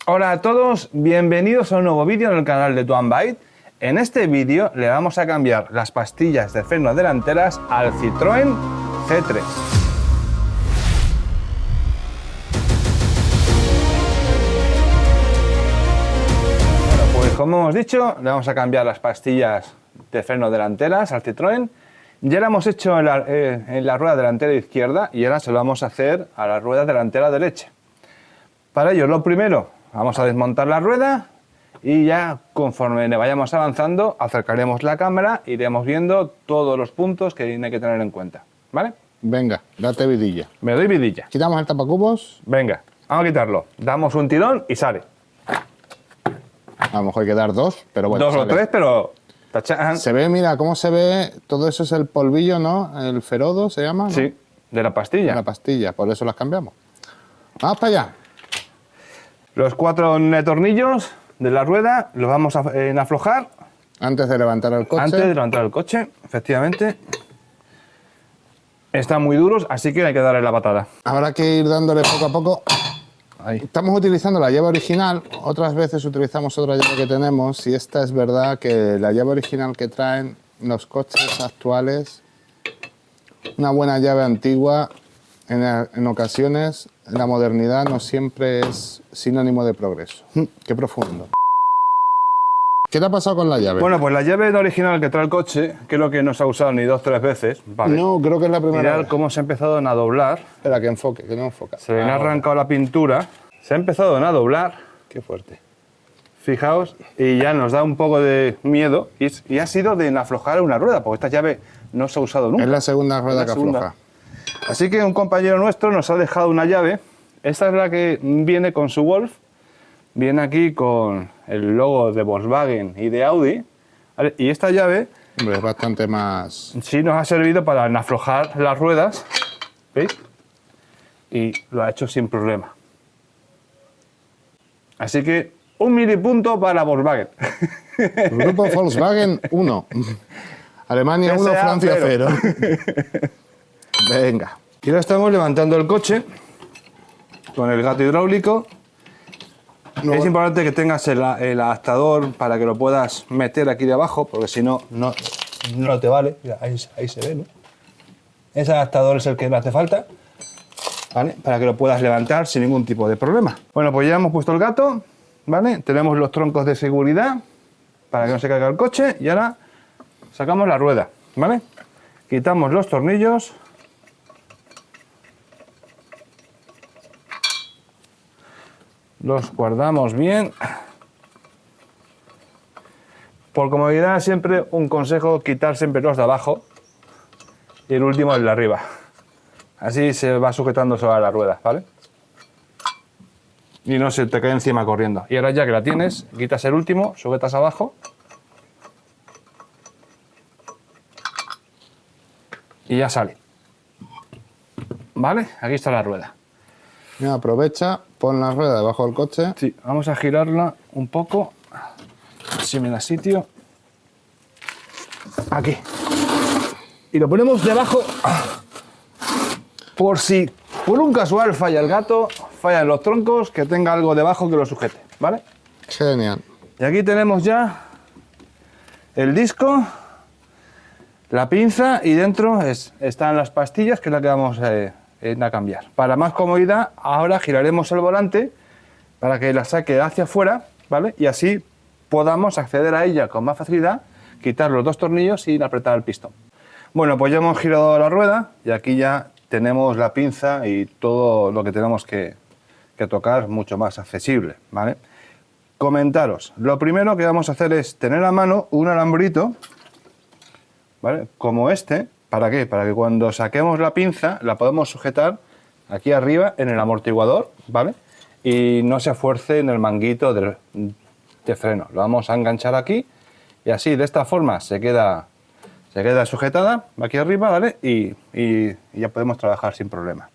Hola a todos, bienvenidos a un nuevo vídeo en el canal de Tuanbait. En este vídeo le vamos a cambiar las pastillas de freno delanteras al Citroën C3. Bueno, pues como hemos dicho, le vamos a cambiar las pastillas de freno delanteras al Citroën. Ya lo hemos hecho en la rueda delantera izquierda y ahora se lo vamos a hacer a la rueda delantera derecha. Para ello, lo primero, vamos a desmontar la rueda y ya conforme le vayamos avanzando, acercaremos la cámara e iremos viendo todos los puntos que tiene que tener en cuenta, ¿vale? Venga, date vidilla. Me doy vidilla. Quitamos el tapacubos. Venga, vamos a quitarlo. Damos un tirón y sale. A lo mejor hay que dar dos, pero bueno. Dos sale. o tres, pero... ¡tachán! Se ve, mira, cómo se ve. Todo eso es el polvillo, ¿no? El ferodo se llama, ¿no? Sí, de la pastilla. La pastilla, por eso las cambiamos. Vamos para allá. Los 4 tornillos de la rueda los vamos a aflojar Antes de levantar el coche. antes de levantar el coche, efectivamente. Están muy duros, así que hay que darle la patada. Habrá que ir dándole poco a poco. Ahí. Estamos utilizando la llave original, otras veces utilizamos otra llave que tenemos y esta es verdad que la llave original que traen los coches actuales, una buena llave antigua, en ocasiones la modernidad no siempre es sinónimo de progreso. Qué profundo. ¿Qué te ha pasado con la llave? Bueno, pues la llave original que trae el coche, creo que no se ha usado ni 2 o 3 veces. Vale. No, creo que es la primera Mirad vez. cómo se ha empezado a doblar. Espera, que enfoque, que no enfoca. Se le ha arrancado la pintura. Se ha empezado a doblar. Qué fuerte. Fijaos, y ya nos da un poco de miedo. Y ha sido de aflojar una rueda, porque esta llave no se ha usado nunca. Es la segunda rueda la que segunda. afloja. Así que un compañero nuestro nos ha dejado una llave. Esta es la que viene con su Wolf. Viene aquí con el logo de Volkswagen y de Audi. ¿Vale? Y esta llave Hombre, es bastante más... sí nos ha servido para aflojar las ruedas. ¿Veis? Y lo ha hecho sin problema. Así que un milipunto para Volkswagen. Grupo Volkswagen 1. Alemania 1, PSA Francia 0. 0. Venga. Y ahora estamos levantando el coche con el gato hidráulico. Es importante que tengas el adaptador para que lo puedas meter aquí debajo, porque si no, no te vale. Mira, ahí se ve, ¿no? Ese adaptador es el que le hace falta, ¿vale? Para que lo puedas levantar sin ningún tipo de problema. Bueno, pues ya hemos puesto el gato, ¿vale? Tenemos los troncos de seguridad para que no se caiga el coche y ahora sacamos la rueda, ¿vale? Quitamos los tornillos. Los guardamos bien. Por comodidad, siempre un consejo: quitar siempre los de abajo y el último el de arriba. Así se va sujetando sobre la rueda, ¿vale? Y no se te cae encima corriendo. Y ahora ya que la tienes, quitas el último, sujetas abajo. Y ya sale. ¿Vale? Aquí está la rueda. Mira, aprovecha, pon la rueda debajo del coche. Sí, vamos a girarla un poco. Si me da sitio. Aquí. Y lo ponemos debajo. Por si por un casual falla el gato, fallan los troncos, que tenga algo debajo que lo sujete, ¿vale? Genial. Y aquí tenemos ya el disco, la pinza y dentro están las pastillas, que es la que vamos a cambiar. Para más comodidad, ahora giraremos el volante para que la saque hacia afuera, ¿vale? Y así podamos acceder a ella con más facilidad, quitar los 2 tornillos y apretar el pistón. Bueno, pues ya hemos girado la rueda y aquí ya tenemos la pinza y todo lo que tenemos que tocar mucho más accesible, ¿vale? Comentaros, lo primero que vamos a hacer es tener a mano un alambrito, ¿vale? Como este. ¿Para qué? Para que cuando saquemos la pinza la podemos sujetar aquí arriba en el amortiguador, ¿vale? Y no se fuerce en el manguito de freno. Lo vamos a enganchar aquí y así de esta forma se queda sujetada aquí arriba, ¿vale? Y ya podemos trabajar sin problema.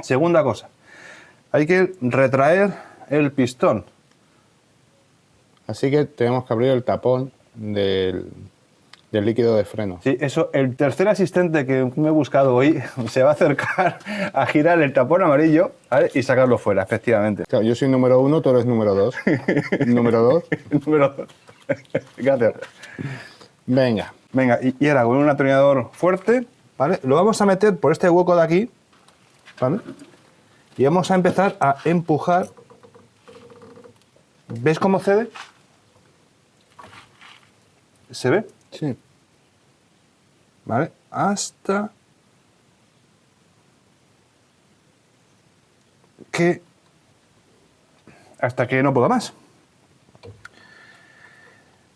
Segunda cosa, hay que retraer el pistón. Así que tenemos que abrir el tapón del del líquido de freno. Sí, eso, el tercer asistente que me he buscado hoy se va a acercar a girar el tapón amarillo, ¿vale? Y sacarlo fuera, efectivamente. Claro, yo soy número 1, tú eres número 2. Número 2. Número 2. Gracias. Venga. Venga, y ahora con un atornillador fuerte, ¿vale? Lo vamos a meter por este hueco de aquí, ¿vale? Y vamos a empezar a empujar. ¿Ves cómo cede? ¿Se ve? Sí. ¿Vale? Hasta que no puedo más.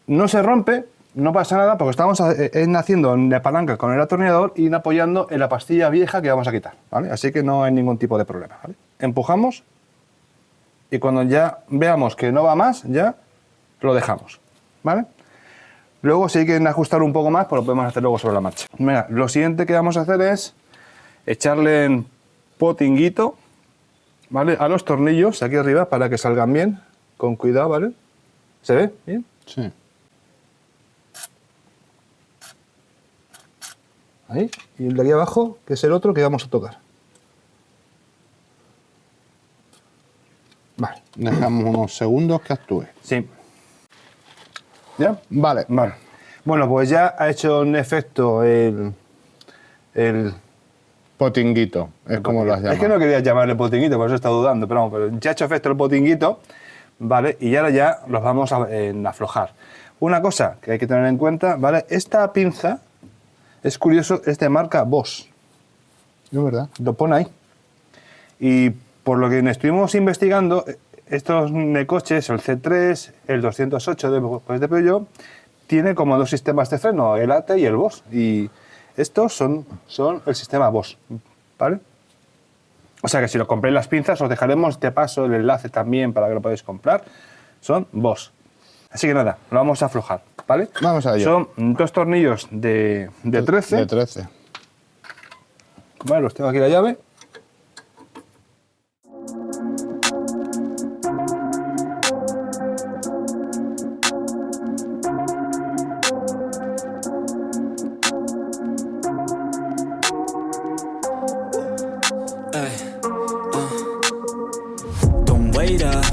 No se rompe, no pasa nada, porque estamos haciendo la palanca con el atornillador y apoyando en la pastilla vieja que vamos a quitar, ¿vale? Así que no hay ningún tipo de problema, ¿vale? Empujamos y cuando ya veamos que no va más, ya lo dejamos, ¿vale? Luego, si hay que ajustar un poco más, pues lo podemos hacer luego sobre la marcha. Mira, lo siguiente que vamos a hacer es echarle en potinguito, ¿vale? A los tornillos aquí arriba para que salgan bien, con cuidado, ¿vale? ¿Se ve bien? Sí. Ahí. Y el de aquí abajo, que es el otro que vamos a tocar. Vale. Dejamos unos segundos que actúe. Sí. ¿Ya? Vale. Vale. Bueno, pues ya ha hecho un efecto el Potinguito, es como lo has llamado. Es que no quería llamarle potinguito, por eso he estado dudando, pero, vamos, pero ya ha hecho efecto el potinguito, ¿vale? Y ahora ya los vamos a aflojar. Una cosa que hay que tener en cuenta, ¿vale? Esta pinza, es curioso, es de marca Bosch. Es verdad. Lo pone ahí. Y por lo que estuvimos investigando, estos coches, el C3, el 208 de Peugeot, tiene como dos sistemas de freno, el AT y el Bosch. Y estos son el sistema Bosch, ¿vale? O sea que si lo compréis las pinzas, os dejaremos, te paso el enlace también para que lo podáis comprar. Son Bosch. Así que nada, lo vamos a aflojar, ¿vale? Vamos a ello. Son dos tornillos de 13. De 13. Vale, los tengo aquí la llave. Don't wait up,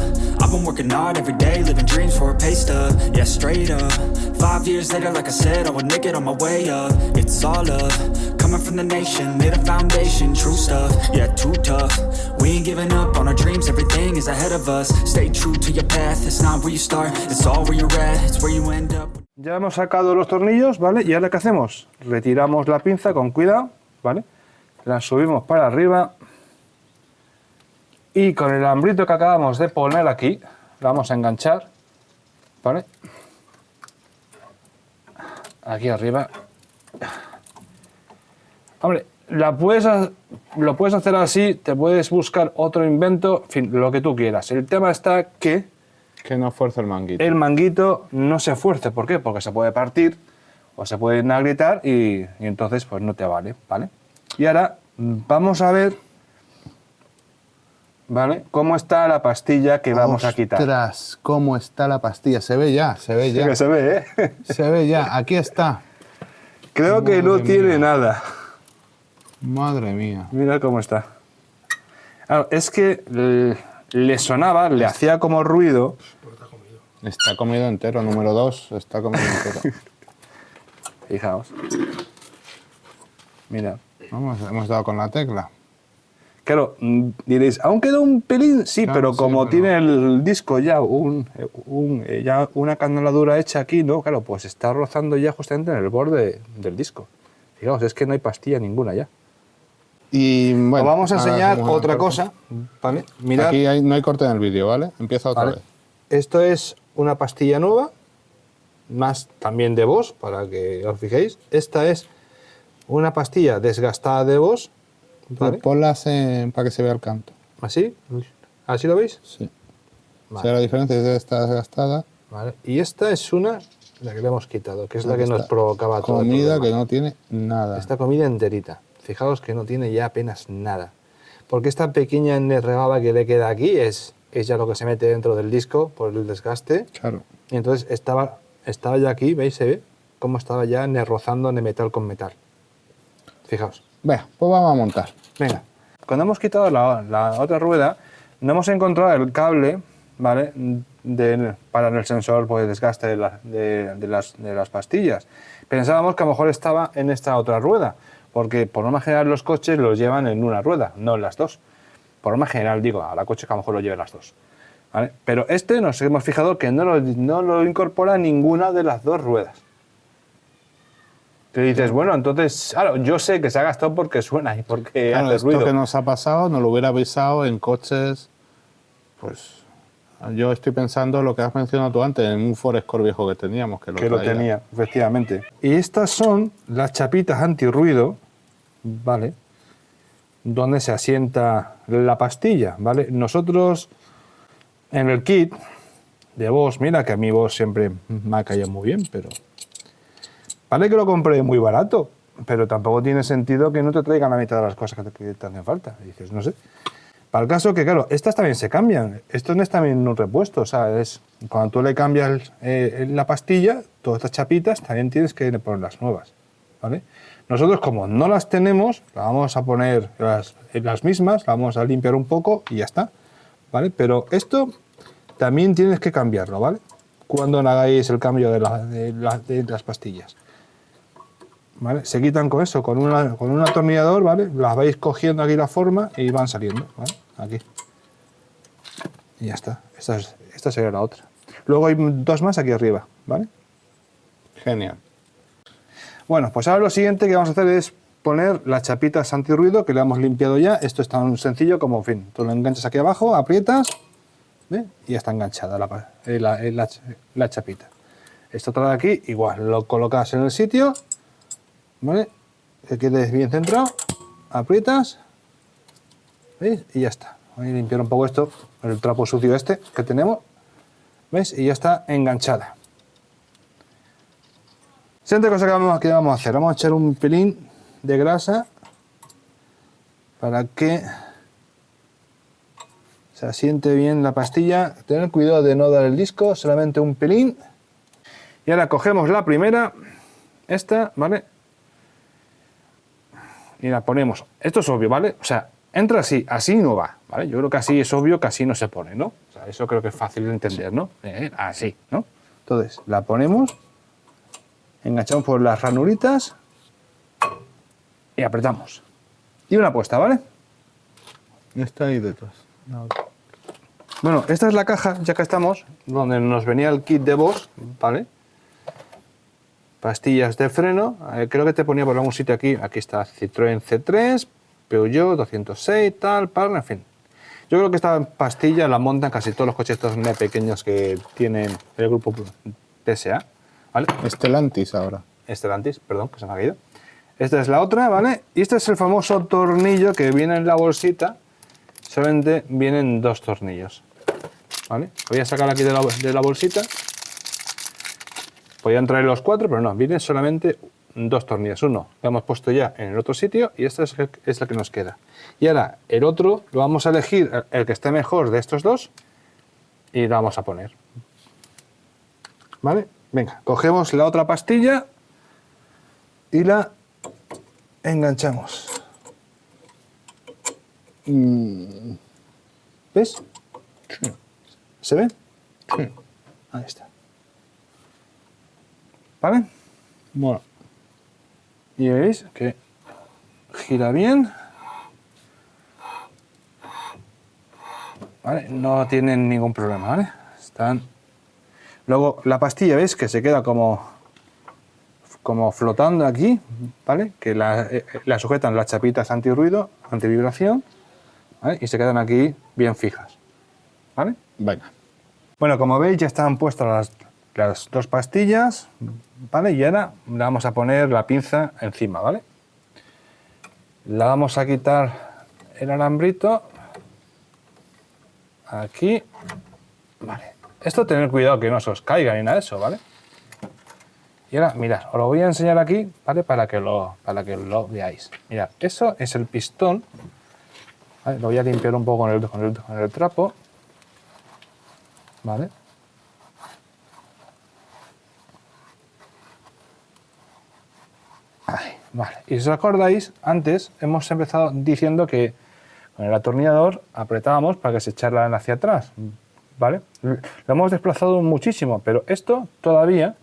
I've been working hard every day, living dreams for a pay stub, yeah, straight up. 5 years later, like I said, I would make it on my way up. It's all up, coming from the nation, made a foundation, true stuff, yeah, too tough. We ain't giving up on our dreams, everything is ahead of us. Stay true to your path, it's not where you start, it's all where you're at, it's where you end up. Ya hemos sacado los tornillos, ¿vale? Y ahora ¿qué hacemos? Retiramos la pinza con cuidado, ¿vale? La subimos para arriba. Y con el alambrito que acabamos de poner aquí, la vamos a enganchar, ¿vale? Aquí arriba. Hombre, lo puedes hacer así, te puedes buscar otro invento, en fin, lo que tú quieras. El tema está que Que no fuerza el manguito. el manguito no se fuerce. ¿Por qué? Porque se puede partir o se puede agrietar y entonces pues no te vale, ¿vale? Y ahora vamos a ver, ¿vale? Cómo está la pastilla que vamos a quitar. Ostras, cómo está la pastilla. Se ve ya, se ve Sí ya. que se ve, ¿eh? Se ve ya, aquí está. Creo que no Madre tiene mía. nada. Madre mía. Mira cómo está. Claro, es que le sonaba, le hacía como ruido. Está comido entero, número 2, está comido entero. Fijaos. Mira. Vamos, hemos dado con la tecla. Claro, diréis, ¿aún queda un pelín? Sí, Claro, pero sí, como pero- tiene el disco ya ya una canoladura hecha aquí, ¿no? Claro, pues está rozando ya justamente en el borde del disco. Fijaos, es que no hay pastilla ninguna ya. Y bueno, Os vamos a ahora enseñar hacemos una otra corte. cosa, ¿vale? Mirad, Aquí no hay corte en el vídeo, ¿vale? Empieza otra ¿vale? vez. Esto es una pastilla nueva, más también de Bosch, para que os fijéis. Esta es una pastilla desgastada de Bosch, ¿vale? Ponlas para que se vea el canto. Así, ¿así lo veis? Sí. Vale. O sea, la diferencia es que esta desgastada. Vale. Y esta es la que le hemos quitado, que es la que Esta nos provocaba todo el comida problema. que no tiene nada. Esta comida enterita. Fijaos que no tiene ya apenas nada. Porque esta pequeña rebaba que le queda aquí es ya lo que se mete dentro del disco por el desgaste. Claro. Y entonces estaba ya aquí, ¿veis? Se ve cómo estaba ya rozando de metal con metal. Fijaos. Venga, pues vamos a montar. Venga. Cuando hemos quitado la otra rueda, no hemos encontrado el cable, ¿vale? Para el sensor por el desgaste de las pastillas. Pensábamos que a lo mejor estaba en esta otra rueda, porque por norma general los coches los llevan en una rueda, no en las dos. Por norma general digo, habrá coches que a lo mejor lo lleven las dos. ¿Vale? Pero este nos hemos fijado que no lo incorpora ninguna de las dos ruedas. Te dices, bueno, entonces, claro, yo sé que se ha gastado porque suena y porque Claro, hace esto ruido. que nos ha pasado nos lo hubiera avisado en coches, pues yo estoy pensando lo que has mencionado tú antes, en un Ford Escort viejo que teníamos. Que lo traía. tenía, efectivamente. Y estas son las chapitas antirruido, ¿vale? Donde se asienta la pastilla, ¿vale? Nosotros, en el kit de Bosch, mira que a mí Bosch siempre me ha caído muy bien, pero... Vale que lo compré muy barato, pero tampoco tiene sentido que no te traigan la mitad de las cosas que te hacen falta. Y dices, no sé. Para el caso que, claro, estas también se cambian. Esto no es también un repuesto. O sea, cuando tú le cambias la pastilla, todas estas chapitas también tienes que poner las nuevas. ¿Vale? Nosotros, como no las tenemos, las vamos a poner las mismas, las vamos a limpiar un poco y ya está. ¿Vale? Pero esto también tienes que cambiarlo, ¿vale? Cuando hagáis el cambio de las pastillas. ¿Vale? Se quitan con eso, con un atornillador, ¿vale? Las vais cogiendo aquí la forma y van saliendo, ¿vale? Aquí. Y ya está. Esta sería la otra. Luego hay dos más aquí arriba, ¿vale? Genial. Bueno, pues ahora lo siguiente que vamos a hacer es poner las chapitas antirruido que le hemos limpiado ya. Esto es tan sencillo como, en fin, tú lo enganchas aquí abajo, aprietas, ¿ve? Y ya está enganchada la chapita. Esta otra de aquí, igual, lo colocas en el sitio, ¿vale? Que quede bien centrado, aprietas, ¿veis? Y ya está. Voy a limpiar un poco esto, el trapo sucio este que tenemos, ¿veis? Y ya está enganchada. Siguiente cosa que vamos a hacer, vamos a echar un pelín de grasa para que se asiente bien la pastilla. Tener cuidado de no dar el disco, solamente un pelín. Y ahora cogemos la primera, esta, ¿vale? Y la ponemos. Esto es obvio, ¿vale? O sea, entra así no va, ¿vale? Yo creo que así es obvio que así no se pone, ¿no? O sea, eso creo que es fácil de entender, ¿no? Así, ¿no? Entonces, la ponemos, enganchamos por las ranuritas y apretamos. Y una puesta, ¿vale? Está ahí detrás. Bueno, esta es la caja, ya que estamos, donde nos venía el kit de Bosch, ¿vale? Pastillas de freno, creo que te ponía por algún sitio aquí, aquí está Citroën C3, Peugeot 206, tal, en fin. Yo creo que esta pastilla la montan casi todos los coches estos pequeños que tienen el grupo PSA, ¿vale? Stellantis ahora. Stellantis, perdón, que se me ha caído. Esta es la otra, ¿vale? Y este es el famoso tornillo que viene en la bolsita, solamente vienen dos tornillos, ¿vale? Voy a sacar aquí de la bolsita. Podían traer los cuatro, pero no, vienen solamente dos tornillos. Uno lo hemos puesto ya en el otro sitio y este es el que nos queda. Y ahora el otro lo vamos a elegir, el que esté mejor de estos dos, y lo vamos a poner. ¿Vale? Venga, cogemos la otra pastilla y la enganchamos. ¿Ves? ¿Se ve? Sí. Ahí está. ¿Vale? Bueno. Y veis que gira bien. ¿Vale? No tienen ningún problema, ¿vale? Están... Luego la pastilla, ¿veis? Que se queda como flotando aquí, ¿vale? Que la sujetan las chapitas antirruido, antivibración, ¿vale? Y se quedan aquí bien fijas, ¿vale? Venga. Bueno, como veis ya están puestas las dos pastillas, ¿vale? Y ahora le vamos a poner la pinza encima, ¿vale? La vamos a quitar el alambrito aquí, ¿vale? Esto tener cuidado que no se os caiga ni nada de eso, ¿vale? Y ahora, mirad, os lo voy a enseñar aquí, ¿vale? Para que lo veáis. Mirad, eso es el pistón, ¿vale? Lo voy a limpiar un poco con el trapo, ¿vale? Vale, y si os acordáis, antes hemos empezado diciendo que con el atornillador apretábamos para que se echara hacia atrás, ¿vale? Lo hemos desplazado muchísimo, pero esto todavía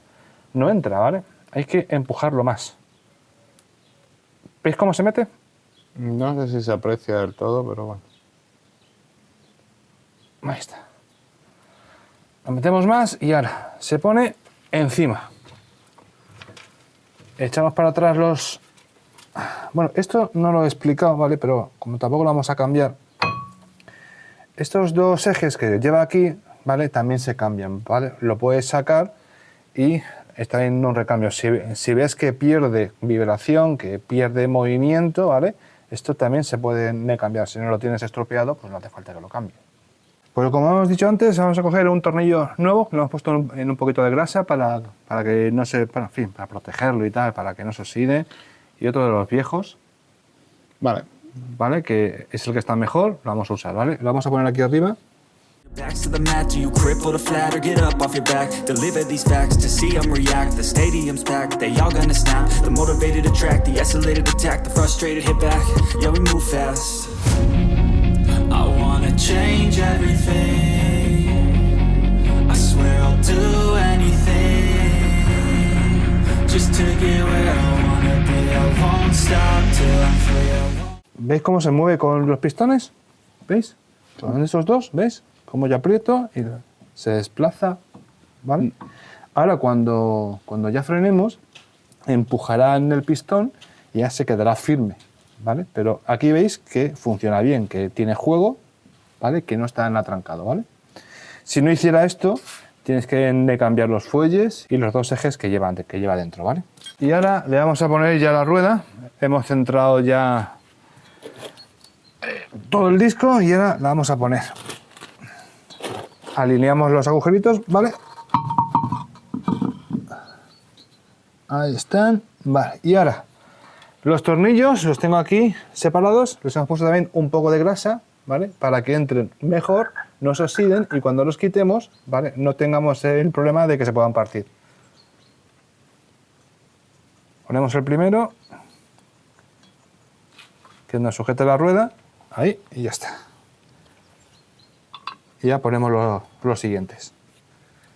no entra, ¿vale? Hay que empujarlo más. ¿Veis cómo se mete? No sé si se aprecia del todo, pero bueno. Ahí está. Lo metemos más y ahora se pone encima. Echamos para atrás los... Bueno, esto no lo he explicado, ¿vale? Pero como tampoco lo vamos a cambiar, estos dos ejes que lleva aquí, ¿vale? También se cambian, ¿vale? Lo puedes sacar y está en un recambio. Si ves que pierde vibración, que pierde movimiento, ¿vale? Esto también se puede cambiar. Si no lo tienes estropeado, pues no hace falta que lo cambie. Pues como hemos dicho antes, vamos a coger un tornillo nuevo, que lo hemos puesto en un poquito de grasa para que no se... Bueno, en fin, para protegerlo y tal, para que no se oxide. Y otro de los viejos, Vale. ¿vale? Que es el que está mejor, lo vamos a usar, ¿vale? Lo vamos a poner aquí arriba. Backs to the mat, do you cripple the flat or get up off your back? Deliver these facts to see them react. The stadium's packed, they all gonna snap. The motivated attract, the escalated attack. The frustrated hit back, yeah we move fast. I wanna change everything. I swear I'll do anything just to get where I wanna be. I won't stop till I'm free. ¿Veis cómo se mueve con los pistones? ¿Veis? Con esos dos, ¿veis? Como yo aprieto y se desplaza, ¿vale? Ahora cuando ya frenemos, empujará en el pistón y ya se quedará firme, ¿vale? Pero aquí veis que funciona bien, que tiene juego, ¿vale? Que no está atrancado, ¿vale? Si no hiciera esto, tienes que cambiar los fuelles y los dos ejes que lleva dentro, ¿vale? Y ahora le vamos a poner ya la rueda. Hemos centrado ya todo el disco y ahora la vamos a poner. Alineamos los agujeritos, ¿vale? Ahí están, vale. Y ahora, los tornillos los tengo aquí separados, les hemos puesto también un poco de grasa, ¿vale? Para que entren mejor, no se oxiden y cuando los quitemos, ¿vale? No tengamos el problema de que se puedan partir. Ponemos el primero, que nos sujete la rueda, ahí, y ya está. Y ya ponemos los siguientes.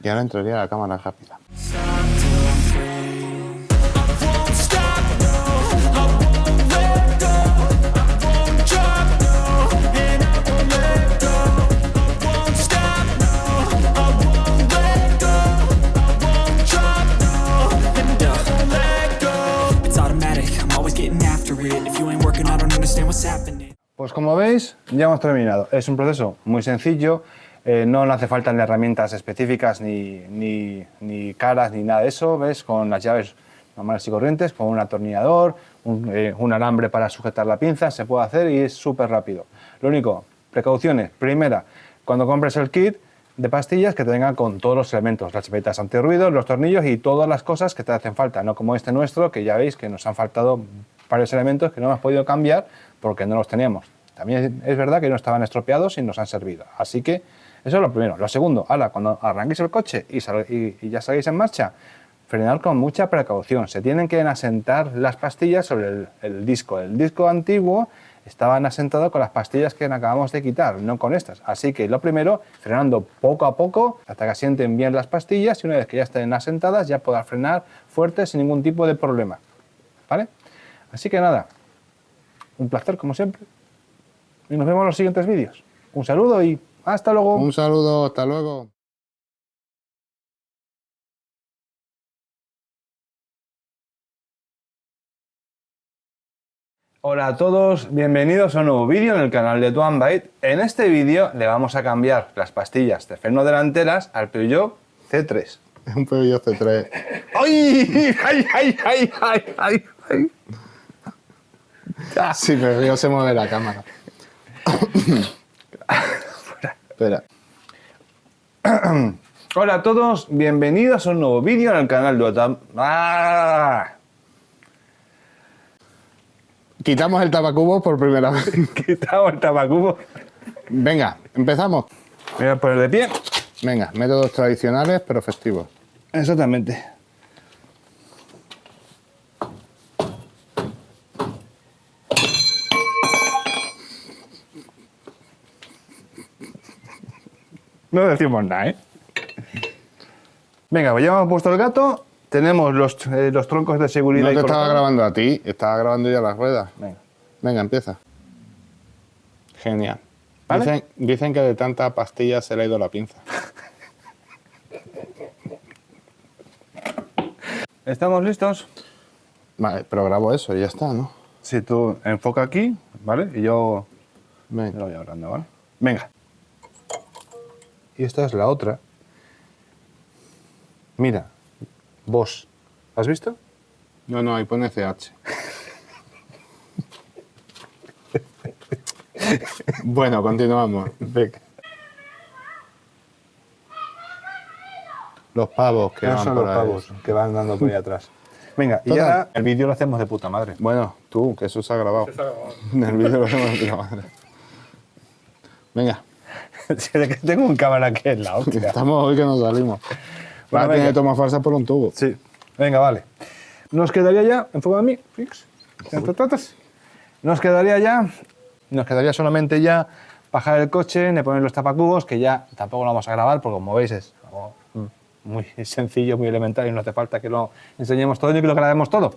Y ahora entraría la cámara rápida. Pues como veis, ya hemos terminado. Es un proceso muy sencillo, no hace falta ni herramientas específicas, ni caras, ni nada de eso. ¿Ves? Con las llaves normales y corrientes, con un atornillador, un alambre para sujetar la pinza, se puede hacer y es súper rápido. Lo único, precauciones. Primera, cuando compres el kit de pastillas, que te vengan con todos los elementos, las chapetas antirruido, los tornillos y todas las cosas que te hacen falta, no como este nuestro, que ya veis que nos han faltado varios elementos que no hemos podido cambiar porque no los teníamos. También es verdad que no estaban estropeados y nos han servido. Así que eso es lo primero. Lo segundo, ahora cuando arranquéis el coche y ya salgáis en marcha, frenar con mucha precaución. Se tienen que asentar las pastillas sobre el disco. El disco antiguo estaban asentados con las pastillas que acabamos de quitar, no con estas. Así que lo primero, frenando poco a poco hasta que asienten bien las pastillas y una vez que ya estén asentadas ya podrás frenar fuerte sin ningún tipo de problema. ¿Vale? Así que nada, un placer como siempre y nos vemos en los siguientes vídeos. Un saludo y hasta luego. Un saludo, hasta luego. Hola a todos, bienvenidos a un nuevo vídeo en el canal de Tuanbait. En este vídeo le vamos a cambiar las pastillas de freno delanteras al Peugeot C3. Es un Peugeot C3. ¡Ay! ¡Ay, ay, ay, ay, ay, ay! Si me río se mueve la cámara. Espera. Hola a todos, bienvenidos a un nuevo vídeo en el canal de Tuanbait. Quitamos el tapacubo por primera vez. Quitamos el tabacubo. Venga, empezamos. Me voy a poner de pie. Venga, métodos tradicionales pero festivos. Exactamente. No decimos nada, ¿eh? Venga, pues ya hemos puesto el gato. Tenemos los troncos de seguridad. No te ahí estaba colocados. grabando a ti, estaba grabando ya las ruedas. Venga. Venga, empieza. Genial. ¿Vale? Dicen que de tanta pastilla se le ha ido la pinza. ¿Estamos listos? Vale, pero grabo eso y ya está, ¿no? Si tú enfoca aquí, ¿vale? Y yo Venga. lo voy hablando, ¿vale? Venga. Y esta es la otra. Mira, vos. ¿Has visto? No, ahí pone CH. Bueno, continuamos. Venga. Los pavos que Esos van son por los ahí. pavos que van dando por ahí atrás. Venga, y Total. ahora el vídeo lo hacemos de puta madre. Bueno, tú, que eso se ha grabado. En el vídeo lo hacemos de la madre. Venga, Si es que tengo un cámara aquí en la hostia. estamos hoy que nos salimos. Va a tener venga. toma falsa por un tubo. Sí. Venga, vale. Nos quedaría ya, enfoca a mí, fix. Nos quedaría solamente ya bajar el coche, de poner los tapacubos, que ya tampoco lo vamos a grabar, porque como veis es algo muy sencillo, muy elemental y no hace falta que lo enseñemos todo ni que lo grabemos todo.